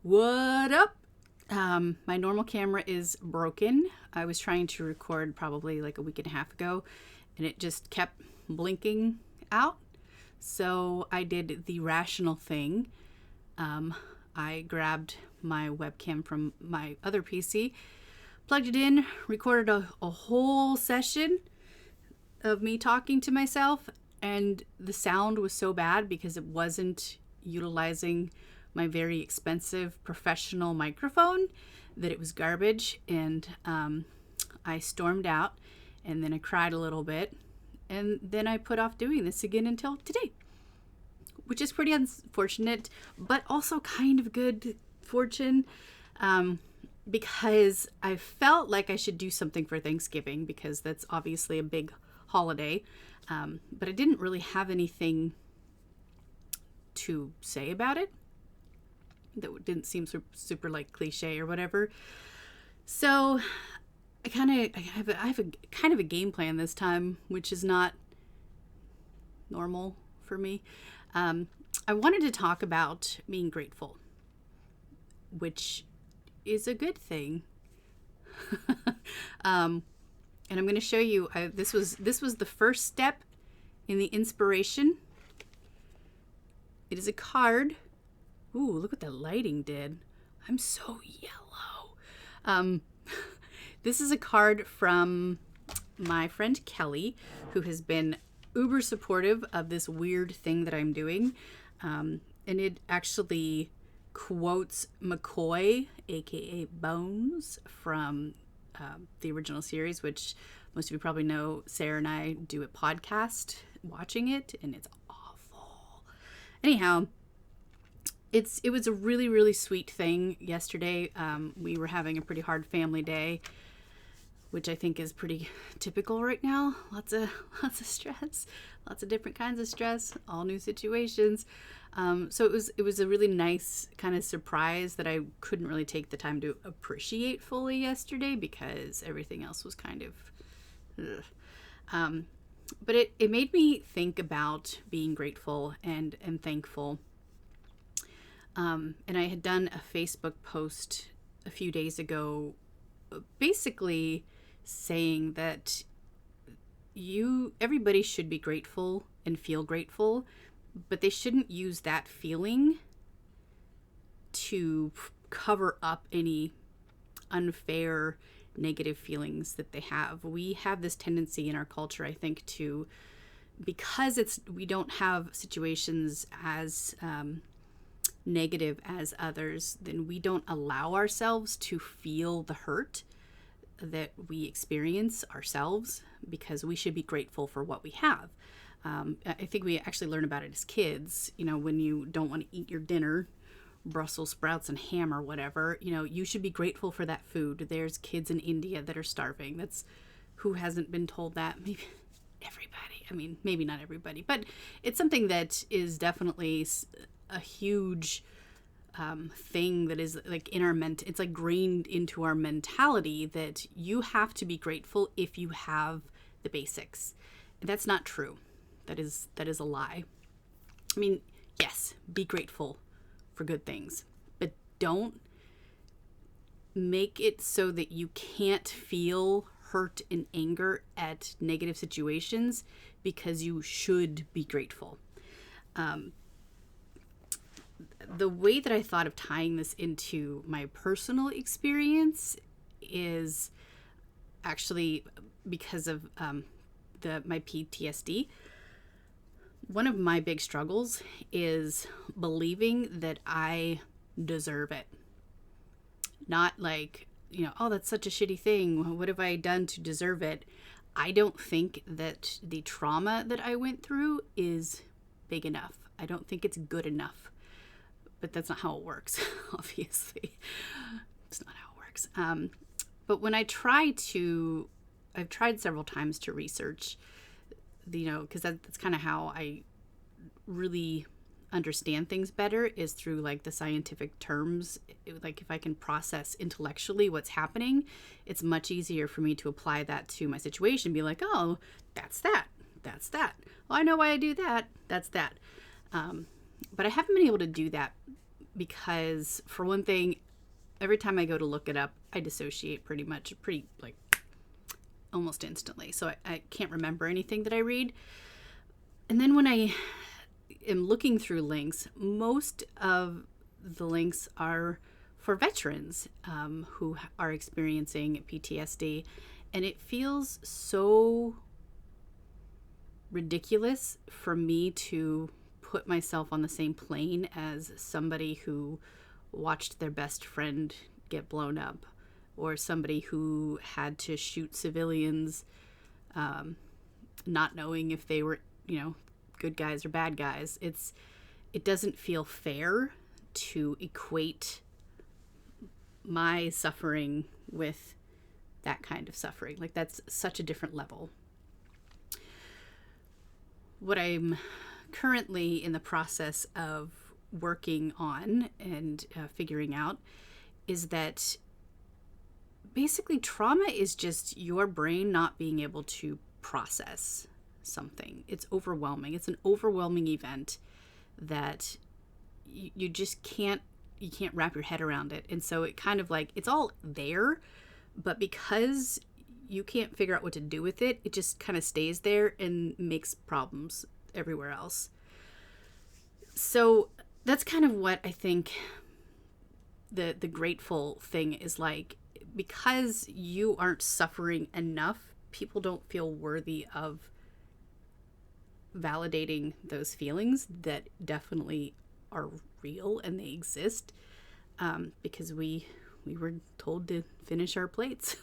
What up? My normal camera is broken. I was trying to record probably like a week and a half ago, and it just kept blinking out. So I did the rational thing. I grabbed my webcam from my other PC, plugged it in, recorded a whole session of me talking to myself, and the sound was so bad because it wasn't utilizing my very expensive professional microphone that it was garbage. And I stormed out, and then I cried a little bit, and then I put off doing this again until today, which is pretty unfortunate, but also kind of good fortune, because I felt like I should do something for Thanksgiving because that's obviously a big holiday, but I didn't really have anything to say about it that didn't seem super like cliche or whatever. So I have a kind of a game plan this time, which is not normal for me. I wanted to talk about being grateful, which is a good thing. And I'm going to show you. This was the first step in the inspiration. It is a card. Ooh, look what the lighting did. I'm so yellow. This is a card from my friend Kelly, who has been uber supportive of this weird thing that I'm doing. And it actually quotes McCoy, aka Bones, from the original series, which most of you probably know. Sarah and I do a podcast watching it, and it's awful. Anyhow, it was a really, really sweet thing yesterday. We were having a pretty hard family day, which I think is pretty typical right now. Lots of stress, lots of different kinds of stress, all new situations. So it was a really nice kind of surprise that I couldn't really take the time to appreciate fully yesterday because everything else was kind of ugh. But it made me think about being grateful and thankful. And I had done a Facebook post a few days ago, basically saying that everybody should be grateful and feel grateful, but they shouldn't use that feeling to cover up any unfair negative feelings that they have. We have this tendency in our culture, I think, to, because we don't have situations as negative as others, then we don't allow ourselves to feel the hurt that we experience ourselves, because we should be grateful for what we have. I think we actually learn about it as kids. When you don't want to eat your dinner, Brussels sprouts and ham or whatever, you should be grateful for that food. There's kids in India that are starving. That's who hasn't been told that? Maybe everybody. I mean, maybe not everybody, but it's something that is definitely a huge thing that is like in our it's like grained into our mentality that you have to be grateful if you have the basics. That's not true. That is a lie. I mean, yes, be grateful for good things, but don't make it so that you can't feel hurt and anger at negative situations because you should be grateful. The way that I thought of tying this into my personal experience is actually because of my PTSD. One of my big struggles is believing that I deserve it. Not like, oh, that's such a shitty thing. What have I done to deserve it? I don't think that the trauma that I went through is big enough. I don't think it's good enough. But that's not how it works, obviously. It's not how it works. But when I've tried several times to research, because that's kind of how I really understand things better, is through like the scientific terms. Like if I can process intellectually what's happening, it's much easier for me to apply that to my situation. Be like, oh, that's that. Well, I know why I do that. That's that. But I haven't been able to do that because for one thing, every time I go to look it up, I dissociate pretty like almost instantly. So I can't remember anything that I read. And then when I am looking through links, most of the links are for veterans who are experiencing PTSD. And it feels so ridiculous for me to put myself on the same plane as somebody who watched their best friend get blown up, or somebody who had to shoot civilians, not knowing if they were, good guys or bad guys. It doesn't feel fair to equate my suffering with that kind of suffering. Like, that's such a different level. What I'm currently in the process of working on and figuring out is that basically trauma is just your brain not being able to process something. It's overwhelming. It's an overwhelming event that you just can't wrap your head around it. And so it kind of like, it's all there, but because you can't figure out what to do with it, it just kind of stays there and makes problems everywhere else. So that's kind of what I think the grateful thing is like. Because you aren't suffering enough, people don't feel worthy of validating those feelings that definitely are real and they exist, because we were told to finish our plates.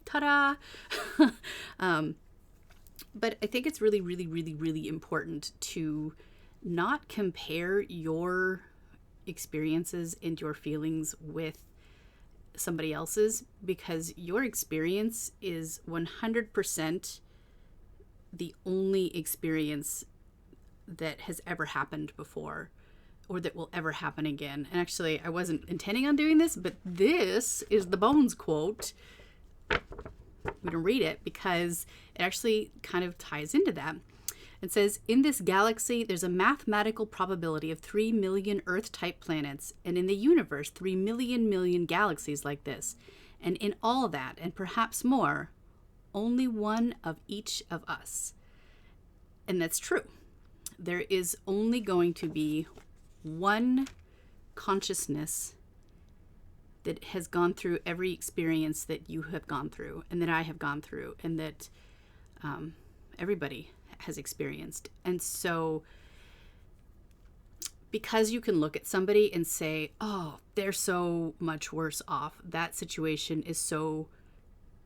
Ta-da! But I think it's really, really, really, really important to not compare your experiences and your feelings with somebody else's, because your experience is 100% the only experience that has ever happened before or that will ever happen again. And actually, I wasn't intending on doing this, but this is the Bones quote. We're going to read it because it actually kind of ties into that. It says, in this galaxy, there's a mathematical probability of 3 million Earth-type planets, and in the universe, 3 million galaxies like this. And in all that, and perhaps more, only one of each of us. And that's true. There is only going to be one consciousness that has gone through every experience that you have gone through, and that I have gone through, and that everybody has experienced. And so because you can look at somebody and say, oh, they're so much worse off, that situation is so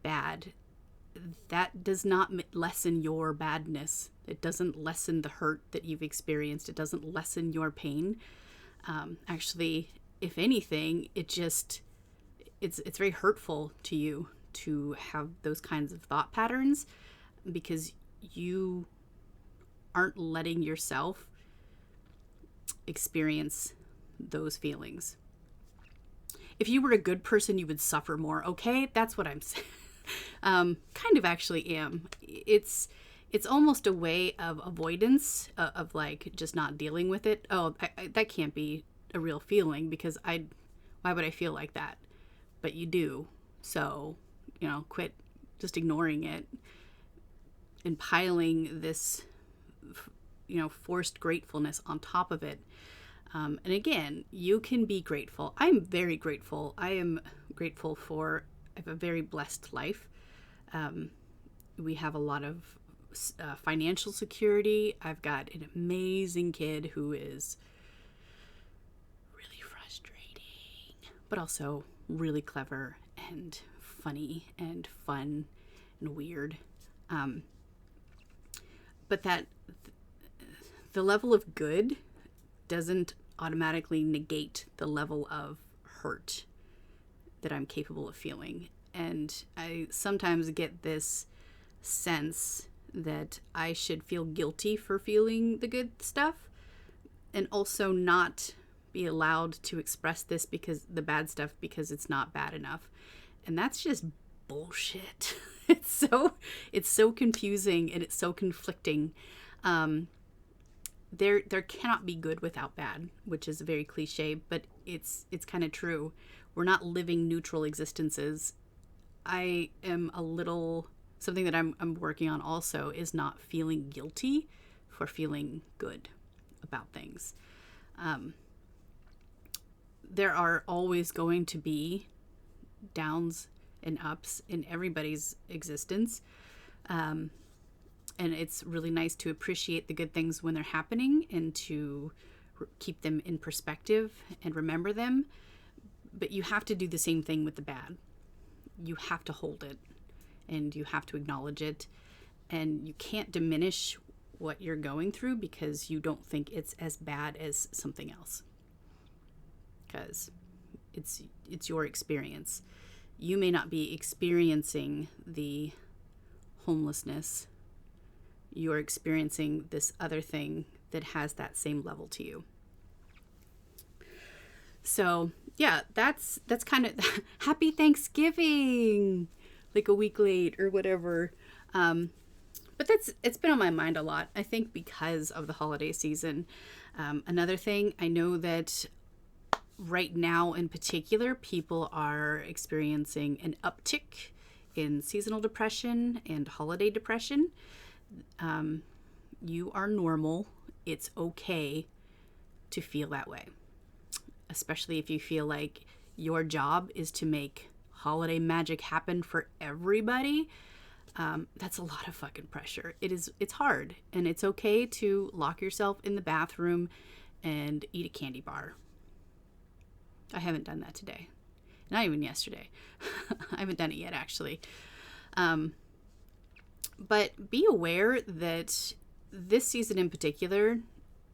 bad, that does not lessen your badness. It doesn't lessen the hurt that you've experienced. It doesn't lessen your pain. Actually, if anything, it's very hurtful to you to have those kinds of thought patterns, because you aren't letting yourself experience those feelings. If you were a good person, you would suffer more. Okay, that's what I'm saying. Kind of actually am. It's almost a way of avoidance, of like just not dealing with it. Oh, that can't be a real feeling, because why would I feel like that? But you do. So, quit just ignoring it and piling this, forced gratefulness on top of it. And again, you can be grateful. I'm very grateful. I am grateful I have a very blessed life. We have a lot of financial security. I've got an amazing kid who is really frustrating, but also really clever and funny and fun and weird. But that the level of good doesn't automatically negate the level of hurt that I'm capable of feeling. And I sometimes get this sense that I should feel guilty for feeling the good stuff, and also not be allowed to express the bad stuff because it's not bad enough. And that's just bullshit. It's so confusing and it's so conflicting. there cannot be good without bad, which is very cliche, but it's kind of true. We're not living neutral existences. I am a little, something that I'm working on also is not feeling guilty for feeling good about things. There are always going to be downs and ups in everybody's existence. And it's really nice to appreciate the good things when they're happening and to keep them in perspective and remember them. But you have to do the same thing with the bad. You have to hold it and you have to acknowledge it. And you can't diminish what you're going through because you don't think it's as bad as something else. Because it's your experience. You may not be experiencing the homelessness. You're experiencing this other thing that has that same level to you. So yeah, that's kind of happy Thanksgiving, like a week late or whatever. But it's been on my mind a lot, I think, because of the holiday season. Another thing, I know that right now in particular, people are experiencing an uptick in seasonal depression and holiday depression. You are normal. It's okay to feel that way, especially if you feel like your job is to make holiday magic happen for everybody. That's a lot of fucking pressure. It's hard, and it's okay to lock yourself in the bathroom and eat a candy bar. I haven't done that today. Not even yesterday. I haven't done it yet, actually. But be aware that this season in particular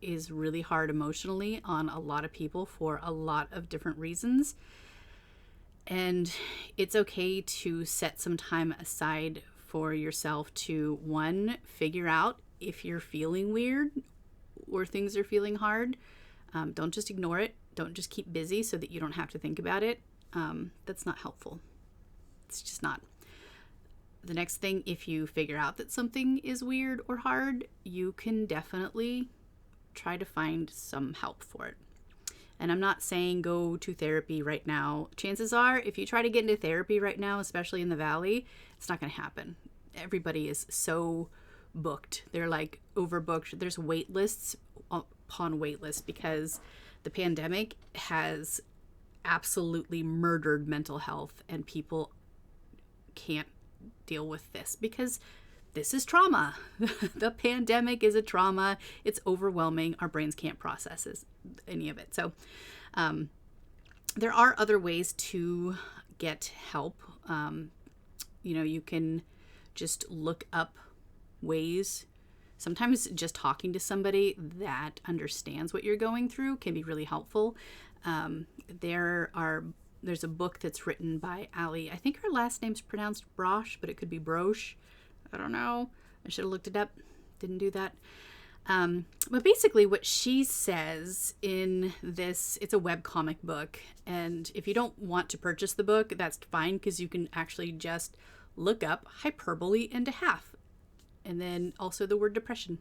is really hard emotionally on a lot of people for a lot of different reasons. And it's okay to set some time aside for yourself to, one, figure out if you're feeling weird or things are feeling hard. Don't just ignore it. Don't just keep busy so that you don't have to think about it. That's not helpful. It's just not. The next thing, if you figure out that something is weird or hard, you can definitely try to find some help for it. And I'm not saying go to therapy right now. Chances are, if you try to get into therapy right now, especially in the Valley, it's not going to happen. Everybody is so booked. They're like overbooked. There's wait lists upon wait lists because the pandemic has absolutely murdered mental health, and people can't deal with this because this is trauma. The pandemic is a trauma. It's overwhelming. Our brains can't process any of it. So there are other ways to get help. You can just look up ways. Sometimes just talking to somebody that understands what you're going through can be really helpful. There's a book that's written by Ali. I think her last name's pronounced Brosh, but it could be Broche. I don't know. I should have looked it up. Didn't do that. But basically what she says in this, it's a webcomic book. And if you don't want to purchase the book, that's fine, because you can actually just look up hyperbole and a half. And then also the word depression.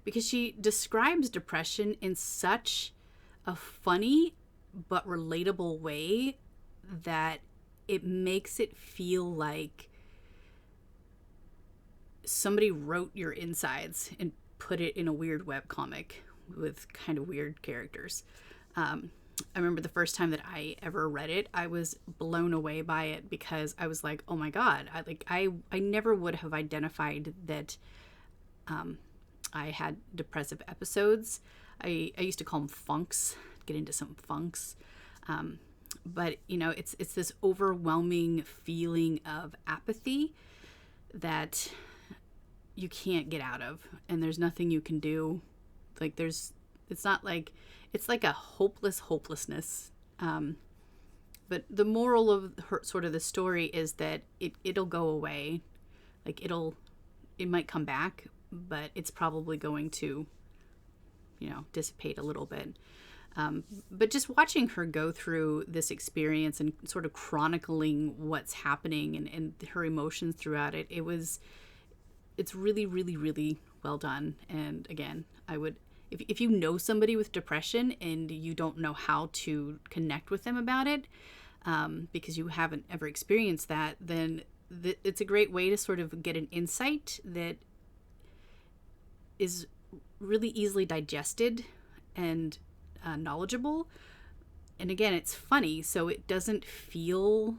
Because she describes depression in such a funny but relatable way that it makes it feel like somebody wrote your insides and put it in a weird webcomic with kind of weird characters. I remember the first time that I ever read it, I was blown away by it because I was like, oh my God, I never would have identified that I had depressive episodes. I used to call them funks, get into some funks. But it's this overwhelming feeling of apathy that you can't get out of, and there's nothing you can do. It's like a hopelessness. But the moral of sort of the story is that it'll go away. It might come back, but it's probably going to, dissipate a little bit. But just watching her go through this experience and sort of chronicling what's happening and her emotions throughout it, it's really, really, really well done. And again, I would, if you know somebody with depression and you don't know how to connect with them about it, because you haven't ever experienced that, then it's a great way to sort of get an insight that is really easily digested and knowledgeable. And again, it's funny, so it doesn't feel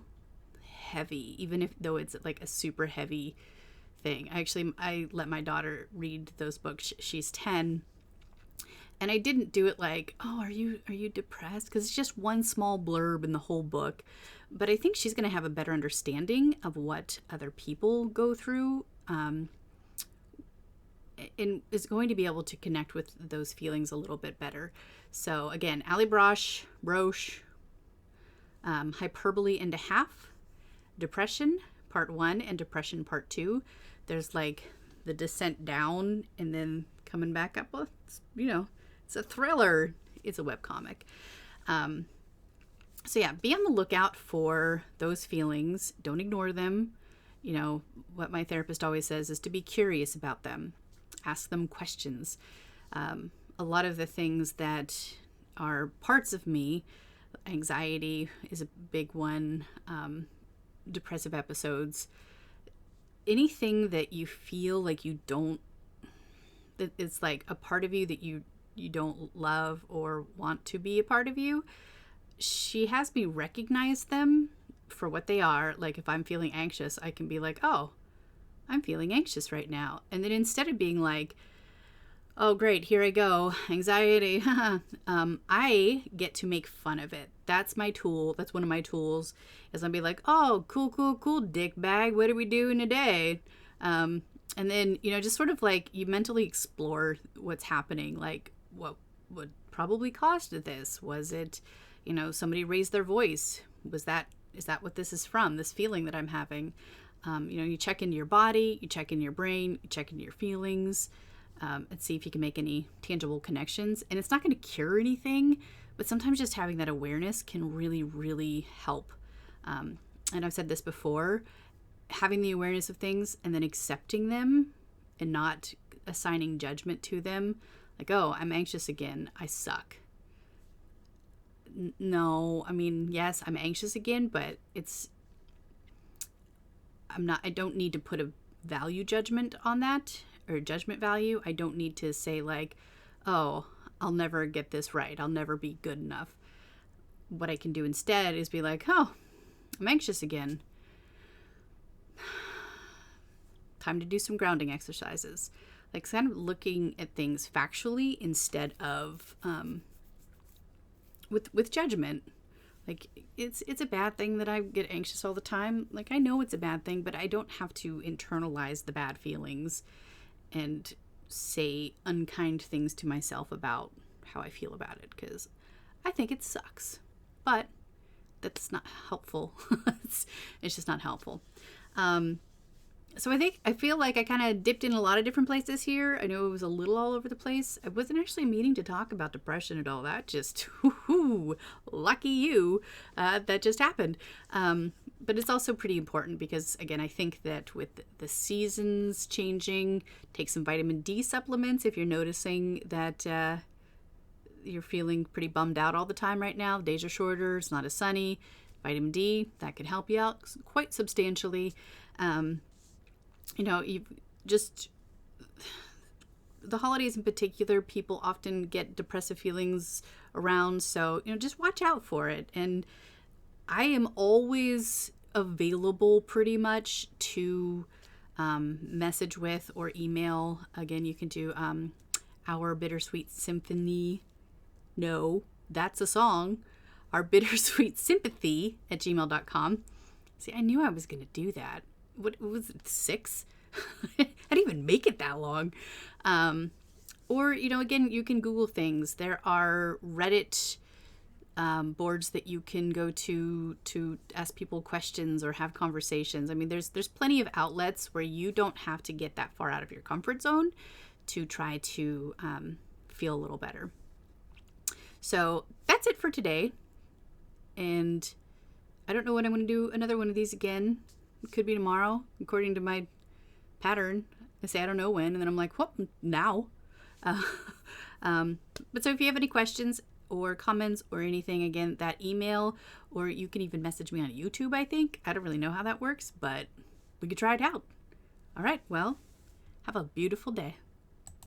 heavy, even if though it's like a super heavy thing. I let my daughter read those books. She's 10, and I didn't do it like, oh, are you depressed? Because it's just one small blurb in the whole book. But I think she's going to have a better understanding of what other people go through, and is going to be able to connect with those feelings a little bit better. So again, Ali Brosh, Hyperbole and a Half, Depression Part 1 and Depression Part 2. There's like the descent down and then coming back up. Well, it's a thriller. It's a webcomic. So yeah, be on the lookout for those feelings. Don't ignore them. What my therapist always says is to be curious about them. Ask them questions. A lot of the things that are parts of me, anxiety is a big one, depressive episodes, anything that you feel like that it's like a part of you that you don't love or want to be a part of you, she has me recognize them for what they are. Like if I'm feeling anxious, I can be like, oh, I'm feeling anxious right now. And then instead of being like, oh, great, here I go, anxiety, I get to make fun of it. That's my tool. That's one of my tools, is I'll be like, oh, cool, dick bag. What are we doing today? And then, just sort of like you mentally explore what's happening. Like what probably caused this? Was it, somebody raised their voice? Is that what this is from? This feeling that I'm having? You check into your body, you check in your brain, you check into your feelings, and see if you can make any tangible connections. And it's not going to cure anything, but sometimes just having that awareness can really, really help. And I've said this before, having the awareness of things and then accepting them and not assigning judgment to them. Like, oh, I'm anxious again. I suck. No, yes, I'm anxious again, but I don't need to put a value judgment on that, or judgment value. I don't need to say like, oh, I'll never get this right. I'll never be good enough. What I can do instead is be like, oh, I'm anxious again. Time to do some grounding exercises. Like kind of looking at things factually instead of with judgment. Like it's a bad thing that I get anxious all the time. Like I know it's a bad thing, but I don't have to internalize the bad feelings and say unkind things to myself about how I feel about it, because I think it sucks. But that's not helpful. It's just not helpful. So I feel like I kind of dipped in a lot of different places here. I know it was a little all over the place. I wasn't actually meaning to talk about depression at all. That just, lucky you, that just happened. But it's also pretty important because, again, I think that with the seasons changing, take some vitamin D supplements if you're noticing that you're feeling pretty bummed out all the time right now. Days are shorter. It's not as sunny. Vitamin D, that can help you out quite substantially. You just, the holidays in particular, people often get depressive feelings around. So, just watch out for it. And I am always available pretty much to message with or email. Again, you can do Our Bittersweet Symphony. No, that's a song. Our Bittersweet Sympathy at gmail.com. See, I knew I was going to do that. What was it, 6? I didn't even make it that long. Or, again, you can Google things. There are Reddit boards that you can go to ask people questions or have conversations. There's plenty of outlets where you don't have to get that far out of your comfort zone to try to feel a little better. So that's it for today. And I don't know when I'm going to do another one of these again. It could be tomorrow, according to my pattern. I say I don't know when, and then I'm like, whoop, now. Uh, but so if you have any questions or comments or anything, again, that email, or you can even message me on YouTube, I think. I don't really know how that works, but we could try it out. All right, well, have a beautiful day.